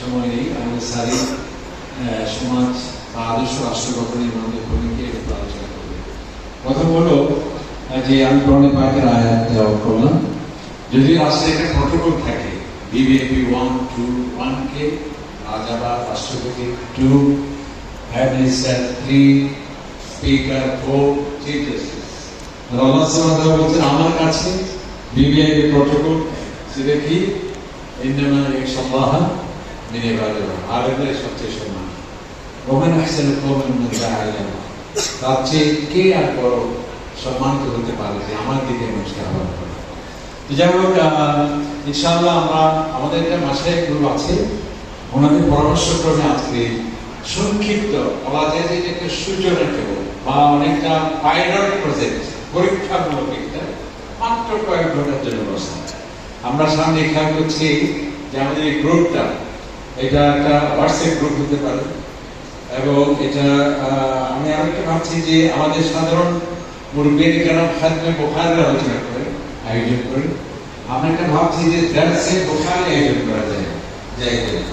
সময় নেই। আমাদের স্যারই সমাজ বা আদর্শ রাষ্ট্র গঠনের আমাদের ভূমিকা একটু আলোচনা করবে। প্রথম হলো যে আমি কোরআনে পাকের আয়াত তেলাওয়াত করলাম। যদি রাষ্ট্রে একটা প্রটোকল থাকে, বিবিএপি 1, 2, 1 কে, রাজাবাদ রাষ্ট্রপতি 2, prime minister 3, speaker 4, chief justice. আল্লাহ সুবহানাহু ওয়া তাআলা বলছেন আমার কাছে বিবিআইপি প্রটোকল সেটা কি? ইন্নামা ইয়াখশাল্লাহ মিন ইবাদিহি, আল্লাহর সবচেয়ে সম্মান। ওমান আহসানু কওমান মিম্মান দাআ ইলাল্লাহ, তার চেয়ে কে আর বড় সম্মানিত হতে পারে যে আমার দিকে মানুষকে আহ্বান করে। যাই হোক, ইনশাআল্লাহ আমরা আমাদের একটা মাসায়িখ গ্রুপ আছে, ওনাদের পরামর্শক্রমে আজকে সংক্ষিপ্ত বলা যায় যে একটা সূচনা কেবল বা অনেকটা পাইলট প্রজেক্ট, পরীক্ষামূলক একটা মাত্র কয়েক ঘন্টার জন্য বসা। আমরা সামনে খেয়াল করছি যে আমাদের এই গ্রুপটা এটা একটা হোয়াটসঅ্যাপ গ্রুপ হতে পারে, এবং এটা আমি আরেকটা ভাবছি যে আমাদের সাধারণ মুরব্বীর কেরাম খাদমে বুখারীর আলোচনা করে আয়োজন করে আমরা একটা ভাবছি যে দারসে বুখারী আয়োজন করা যায়। যাই হোক,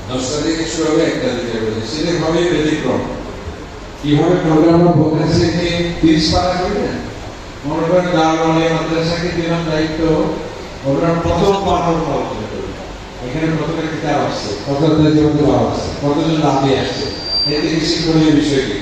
10টা থেকে শুরু হবে, 1টা থেকে হবে, সেটা হবে ব্যতিক্রম। কিভাবে করলে আমরা বুখারী থেকে 30 পারা করি না, মনে করেন দারওয়ালে মাদ্রাসাকে দিলাম দায়িত্ব, ওরা প্রথম পারার আলোচনা করবে। এখানে কতটা কিতাব আসছে, কতটা জীবন আসছে, কতজন লাভে আসছে, এতে বেশি করে বিষয়টি